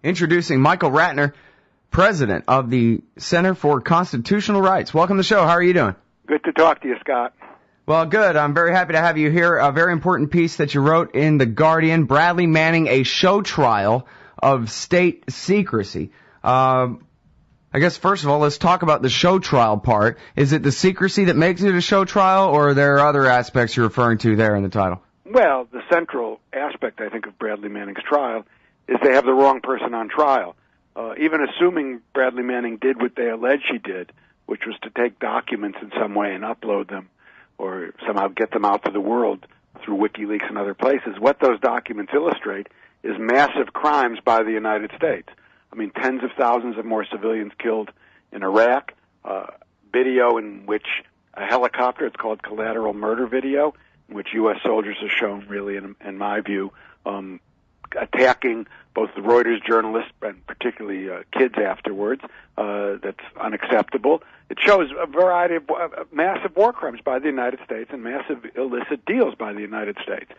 Introducing Michael Ratner, president of the Center for Constitutional Rights. Welcome to the show. How are you doing? Good to talk to you, Scott. Well, good. I'm very happy to have you here. A very important piece that you wrote in The Guardian, Bradley Manning, a show trial of state secrecy. I guess, first of all, let's talk about the show trial part. Is it the secrecy that makes it a show trial, or are there other aspects you're referring to there in the title? Well, the central aspect, I think, of Bradley Manning's trial is they have the wrong person on trial. Even assuming Bradley Manning did what they allege he did, which was to take documents in some way and upload them or somehow get them out to the world through WikiLeaks and other places, what those documents illustrate is massive crimes by the United States. I mean, tens of thousands of more civilians killed in Iraq, video in which a helicopter, it's called collateral murder video, in which U.S. soldiers are shown, really, in my view, attacking both the Reuters journalists and particularly kids afterwards. That's unacceptable. It shows a variety of massive war crimes by the United States and massive illicit deals by the United States.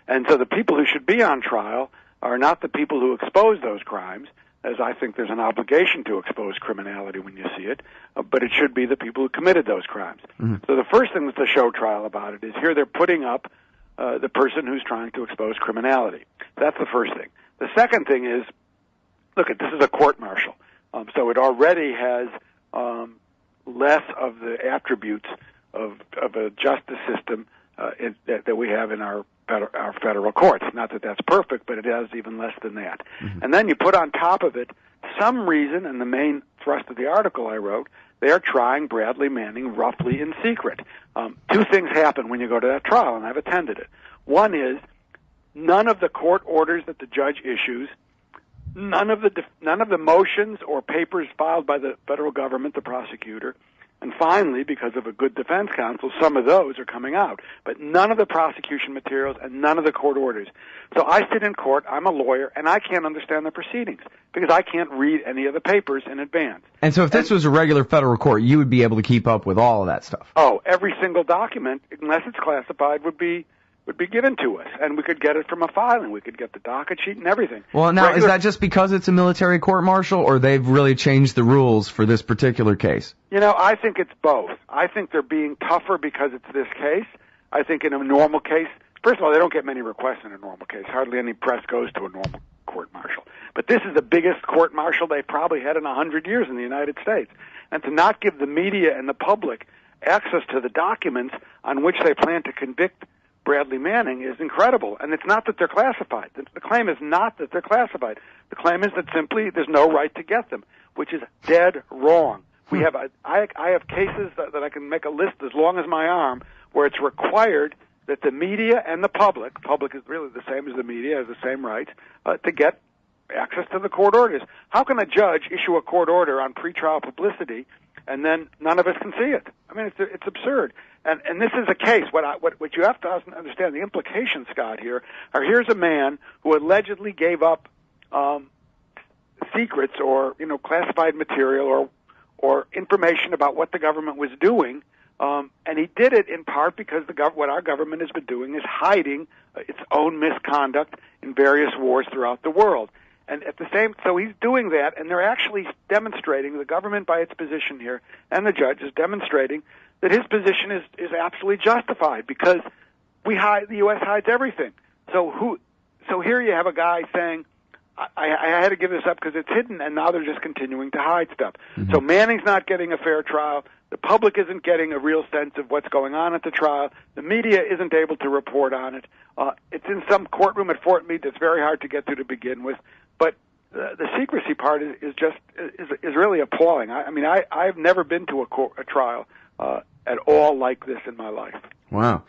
And so the people who should be on trial are not the people who expose those crimes, as I think there's an obligation to expose criminality when you see it, but it should be the people who committed those crimes. Mm-hmm. So the first thing with the show trial about it is here they're putting up the person who's trying to expose criminality. That's the first thing. The second thing is, look, this is a court-martial, so it already has less of the attributes of a justice system that we have in our federal courts. Not that that's perfect, but it has even less than that. Mm-hmm. And then you put on top of it some reason, and the main thrust of the article I wrote, they are trying Bradley Manning roughly in secret. Two things happen when you go to that trial, and I've attended it. One is none of the court orders that the judge issues, none of the motions or papers filed by the federal government, the prosecutor, and finally, because of a good defense counsel, some of those are coming out. But none of the prosecution materials and none of the court orders. So I sit in court, I'm a lawyer, and I can't understand the proceedings because I can't read any of the papers in advance. And so if this was a regular federal court, you would be able to keep up with all of that stuff? Oh, every single document, unless it's classified, would be given to us, and we could get it from a filing. We could get the docket sheet and everything. Well, now, is that just because it's a military court-martial, or they've really changed the rules for this particular case? You know, I think it's both. I think they're being tougher because it's this case. I think in a normal case, first of all, they don't get many requests in a normal case. Hardly any press goes to a normal court-martial. But this is the biggest court-martial they've probably had in 100 years in the United States. And to not give the media and the public access to the documents on which they plan to convict Bradley Manning is incredible. And it's not that they're classified. The claim is not that they're classified. The claim is that simply there's no right to get them, which is dead wrong. We have I have cases that I can make a list as long as my arm where it's required that the media and the public is really the same as the media, has the same rights, to get access to the court orders. How can a judge issue a court order on pretrial publicity and then none of us can see it? I mean, it's absurd. And this is a case. What you have to understand, the implications, Scott, here are here's a man who allegedly gave up secrets or classified material or information about what the government was doing, and he did it in part because what our government has been doing is hiding its own misconduct in various wars throughout the world. And so he's doing that, and they're actually demonstrating, the government by its position here, and the judge is demonstrating that his position is absolutely justified because the U.S. hides everything. So here you have a guy saying, I had to give this up because it's hidden, and now they're just continuing to hide stuff. Mm-hmm. So Manning's not getting a fair trial. The public isn't getting a real sense of what's going on at the trial. The media isn't able to report on it. It's in some courtroom at Fort Meade that's very hard to get to begin with. But the secrecy part is really appalling. I mean, I've never been to a trial at all like this in my life. Wow.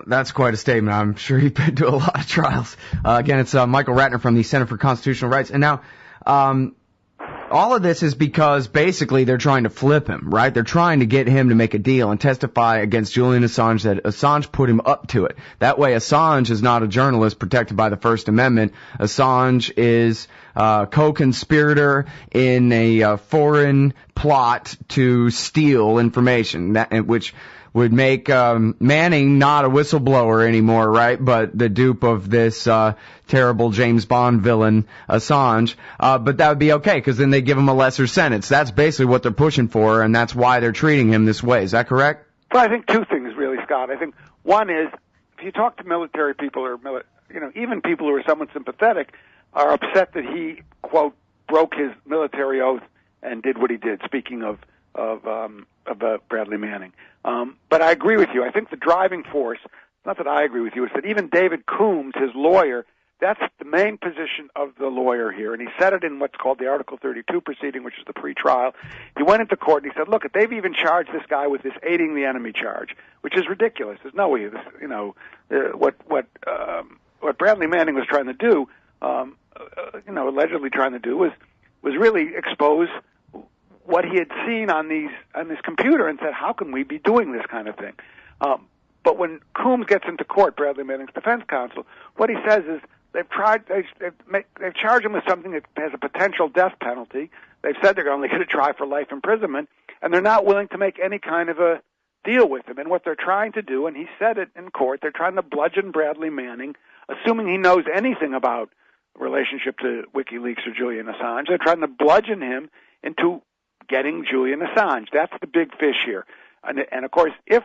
That's quite a statement. I'm sure you've been to a lot of trials. Again, it's Michael Ratner from the Center for Constitutional Rights. And now, all of this is because basically they're trying to flip him, right? They're trying to get him to make a deal and testify against Julian Assange that Assange put him up to it. That way Assange is not a journalist protected by the First Amendment. Assange is a co-conspirator in a foreign plot to steal information, which would make Manning not a whistleblower anymore, right? But the dupe of this terrible James Bond villain, Assange. But that would be okay, because then they give him a lesser sentence. That's basically what they're pushing for, and that's why they're treating him this way. Is that correct? Well, I think two things, really, Scott. I think one is, if you talk to military people or even people who are somewhat sympathetic, are upset that he, quote, broke his military oath and did what he did. Speaking of Bradley Manning, but I agree with you. I think the driving force, not that I agree with you, is that even David Coombs, his lawyer, that's the main position of the lawyer here, and he said it in what's called the Article 32 proceeding, which is the pre-trial. He went into court and he said, "Look, they've even charged this guy with this aiding the enemy charge, which is ridiculous. There's no way this, what Bradley Manning was trying to do, allegedly trying to do was really expose what he had seen on this computer and said, how can we be doing this kind of thing?" But when Coombs gets into court, Bradley Manning's defense counsel, what he says is they've charged him with something that has a potential death penalty. They've said they're only going to try for life imprisonment, and they're not willing to make any kind of a deal with him. And what they're trying to do, and he said it in court, they're trying to bludgeon Bradley Manning, assuming he knows anything about relationship to WikiLeaks or Julian Assange. They're trying to bludgeon him into getting Julian Assange. That's the big fish here. And of course, if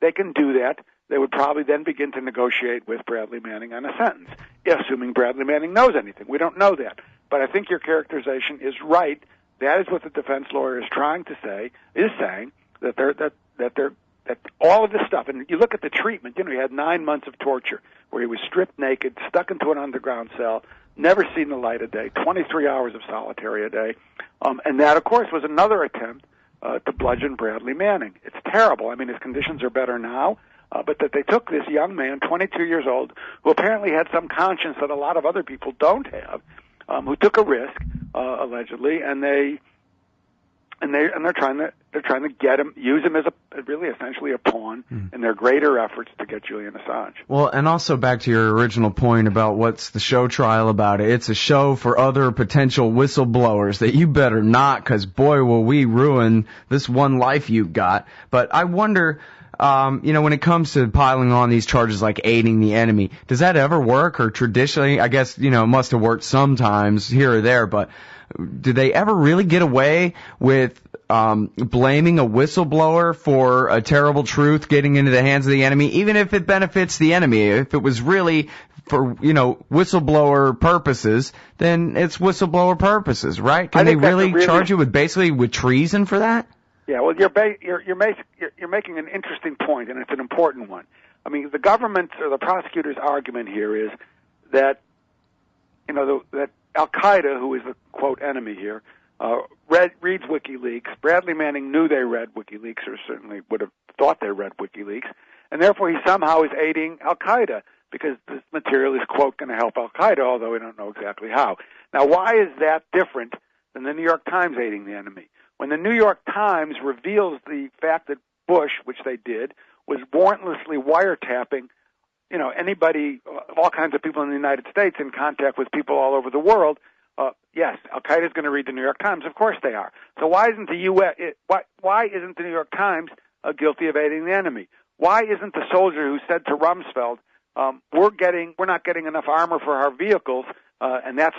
they can do that, they would probably then begin to negotiate with Bradley Manning on a sentence, assuming Bradley Manning knows anything. We don't know that. But I think your characterization is right. That is what the defense lawyer is trying to say, is saying that all of this stuff, and you look at the treatment, he had 9 months of torture where he was stripped naked, stuck into an underground cell, never seen the light of day, 23 hours of solitary a day. And that, of course, was another attempt to bludgeon Bradley Manning. It's terrible. I mean, his conditions are better now, but that they took this young man, 22 years old, who apparently had some conscience that a lot of other people don't have, who took a risk, allegedly, and they're trying to get him, use him as essentially a pawn in their greater efforts to get Julian Assange. Well, and also back to your original point about what's the show trial about it. It's a show for other potential whistleblowers that you better not, because boy, will we ruin this one life you got. But I wonder, when it comes to piling on these charges like aiding the enemy, does that ever work? Or traditionally, I guess, it must have worked sometimes here or there, but do they ever really get away with blaming a whistleblower for a terrible truth getting into the hands of the enemy, even if it benefits the enemy? If it was really for, whistleblower purposes, then it's whistleblower purposes, right? Can they really charge you with treason for that? Yeah, well, you're making an interesting point, and it's an important one. I mean, the government or the prosecutor's argument here is that, that Al-Qaeda, who is the, quote, enemy here, reads WikiLeaks. Bradley Manning knew they read WikiLeaks, or certainly would have thought they read WikiLeaks, and therefore he somehow is aiding Al-Qaeda, because this material is, quote, going to help Al-Qaeda, although we don't know exactly how. Now, why is that different than the New York Times aiding the enemy? When the New York Times reveals the fact that Bush, which they did, was warrantlessly wiretapping anybody, all kinds of people in the United States in contact with people all over the world, yes, Al-Qaeda is going to read the New York Times. Of course they are. So why isn't the why isn't the New York Times guilty of aiding the enemy? Why isn't the soldier who said to Rumsfeld, we're not getting enough armor for our vehicles, and that's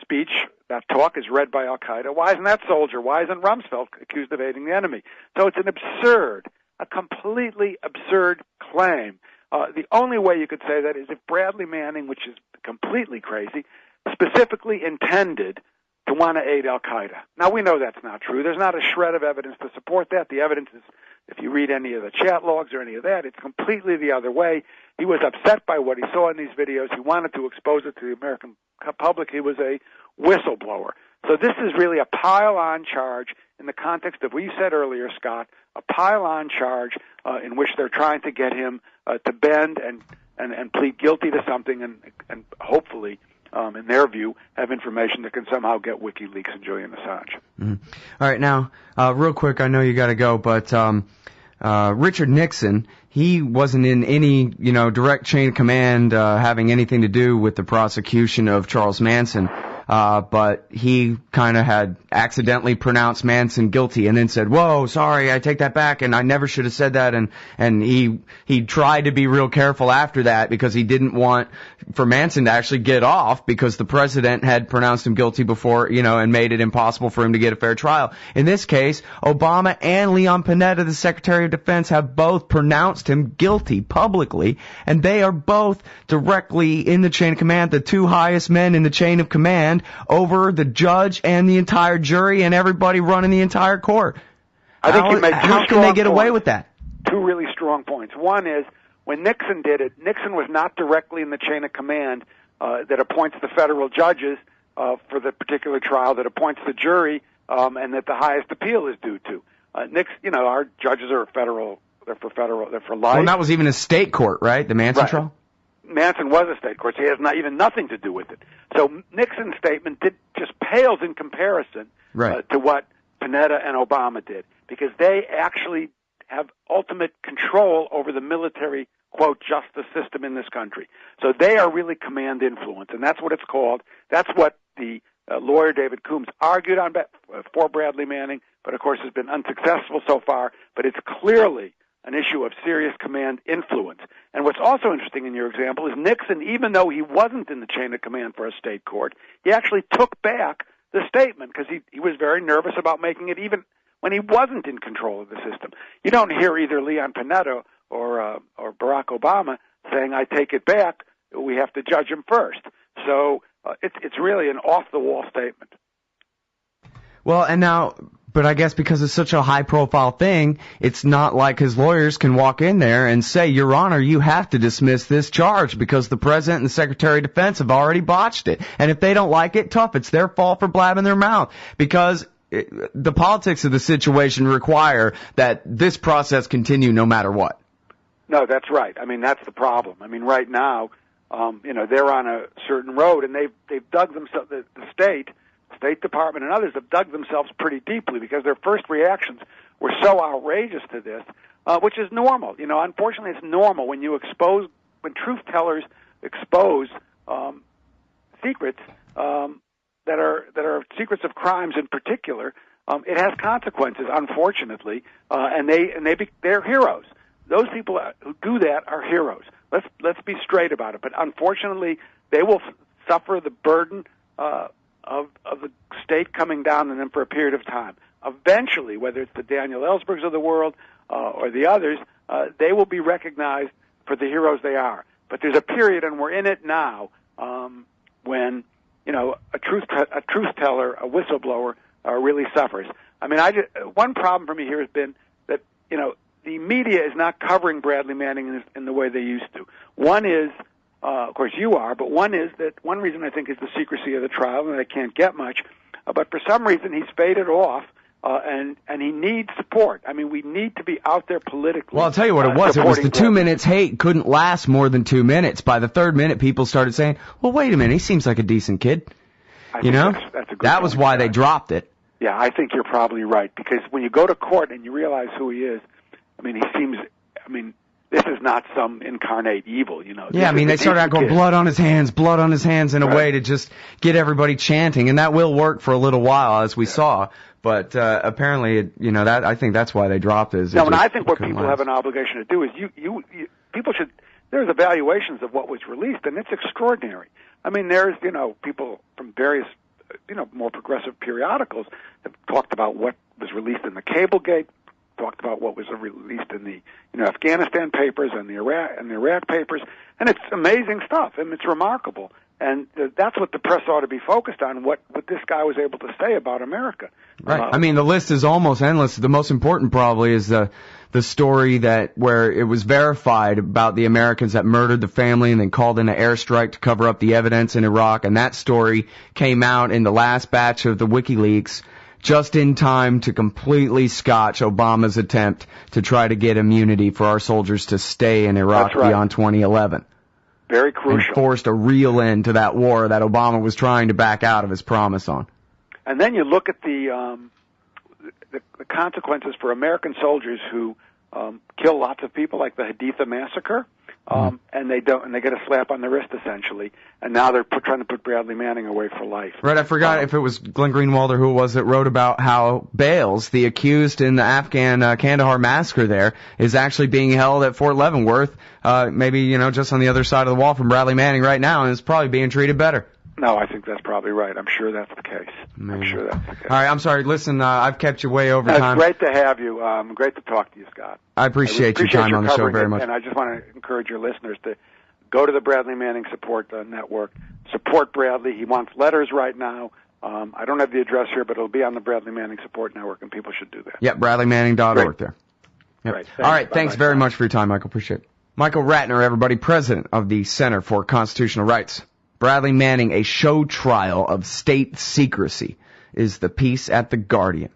speech, that talk is read by Al-Qaeda. Why isn't that soldier? Why isn't Rumsfeld accused of aiding the enemy? So it's a completely absurd claim. The only way you could say that is if Bradley Manning, which is completely crazy, specifically intended to want to aid Al-Qaeda. Now, we know that's not true. There's not a shred of evidence to support that. The evidence is, if you read any of the chat logs or any of that, it's completely the other way. He was upset by what he saw in these videos. He wanted to expose it to the American public. He was a whistleblower. So this is really a pile-on charge in the context of what you said earlier, Scott, a pile-on charge in which they're trying to get him to bend and plead guilty to something and hopefully, in their view, have information that can somehow get WikiLeaks and Julian Assange. Mm-hmm. All right, now, real quick, I know you got to go, but Richard Nixon, he wasn't in any, direct chain of command having anything to do with the prosecution of Charles Manson. but he kind of had accidentally pronounced Manson guilty and then said, whoa, sorry, I take that back, and I never should have said that, and he tried to be real careful after that because he didn't want for Manson to actually get off because the president had pronounced him guilty before, and made it impossible for him to get a fair trial. In this case, Obama and Leon Panetta, the Secretary of Defense, have both pronounced him guilty publicly, and they are both directly in the chain of command, the two highest men in the chain of command over the judge and the entire jury and everybody running the entire court. I think you made how can they get away with that? Two really strong points. One is, when Nixon did it, Nixon was not directly in the chain of command that appoints the federal judges for the particular trial, that appoints the jury, and that the highest appeal is due to. Nixon, our judges are they're for life. Well, that was even a state court, right? The Manson right. trial? Manson was a state court, so he has even nothing to do with it. So Nixon's statement just pales in comparison to what Panetta and Obama did, because they actually have ultimate control over the military, quote, justice system in this country. So they are really command influence, and that's what it's called. That's what the lawyer David Coombs argued on for Bradley Manning, but of course has been unsuccessful so far. But it's clearly an issue of serious command influence. And what's also interesting in your example is Nixon, even though he wasn't in the chain of command for a state court, he actually took back the statement because he was very nervous about making it even when he wasn't in control of the system. You don't hear either Leon Panetta or Barack Obama saying, I take it back, we have to judge him first. So it's really an off-the-wall statement. Well, and now, but I guess because it's such a high-profile thing, it's not like his lawyers can walk in there and say, Your Honor, you have to dismiss this charge because the President and the Secretary of Defense have already botched it. And if they don't like it, tough, it's their fault for blabbing their mouth. Because the politics of the situation require that this process continue no matter what. No, that's right. I mean, that's the problem. I mean, right now, they're on a certain road, and they've dug themselves, the State Department and others have dug themselves pretty deeply because their first reactions were so outrageous to this, which is normal. Unfortunately, it's normal when truth tellers expose secrets that are secrets of crimes in particular. It has consequences, unfortunately, and they're heroes. Those people who do that are heroes. Let's be straight about it. But unfortunately, they will suffer the burden of the state coming down on them for a period of time. Eventually, whether it's the Daniel Ellsbergs of the world or the others, they will be recognized for the heroes they are. But there's a period, and we're in it now, when a truth teller, a whistleblower, really suffers. I mean, one problem for me here has been that the media is not covering Bradley Manning in the way they used to. One is, of course, you are, but one reason I think is the secrecy of the trial, and I can't get much. But for some reason, he's faded off, and he needs support. I mean, we need to be out there politically. Well, I'll tell you what it was. It was the 2 minutes hate couldn't last more than 2 minutes. By the third minute, people started saying, well, wait a minute, he seems like a decent kid. That's a good that was why they dropped it. Yeah, I think you're probably right, because when you go to court and you realize who he is, this is not some incarnate evil, Yeah, they started out going, blood on his hands in a way to just get everybody chanting, and that will work for a little while, as we saw. But apparently, that I think that's why they dropped it. No, and I think what people have an obligation to do is people should. There's evaluations of what was released, and it's extraordinary. I mean, there's people from various more progressive periodicals have talked about what was released in the Cablegate, talked about what was released in the Afghanistan papers and the Iraq papers, and it's amazing stuff, and it's remarkable. And that's what the press ought to be focused on, what this guy was able to say about America. Right. The list is almost endless. The most important probably is the story where it was verified about the Americans that murdered the family and then called in an airstrike to cover up the evidence in Iraq. And that story came out in the last batch of the WikiLeaks just in time to completely scotch Obama's attempt to try to get immunity for our soldiers to stay in Iraq beyond 2011. Very crucial. And forced a real end to that war that Obama was trying to back out of his promise on. And then you look at the consequences for American soldiers who kill lots of people, like the Haditha massacre. and they don't, and they get a slap on the wrist essentially. And now they're trying to put Bradley Manning away for life. Right, I forgot if it was Glenn Greenwald or who it was that wrote about how Bales, the accused in the Afghan Kandahar massacre there, is actually being held at Fort Leavenworth, maybe, just on the other side of the wall from Bradley Manning right now, and is probably being treated better. No, I think that's probably right. I'm sure that's the case. I'm sure that's the case. All right, I'm sorry. Listen, I've kept you way over time. It's great to have you. Great to talk to you, Scott. I appreciate your time on the show very much. And I just want to encourage your listeners to go to the Bradley Manning Support Network. Support Bradley. He wants letters right now. I don't have the address here, but it'll be on the Bradley Manning Support Network, and people should do that. Yep, bradleymanning.org there. Yep. Great. All right, thanks very much for your time, Michael. Appreciate it. Michael Ratner, everybody, president of the Center for Constitutional Rights. Bradley Manning, a show trial of state secrecy, is the piece at The Guardian.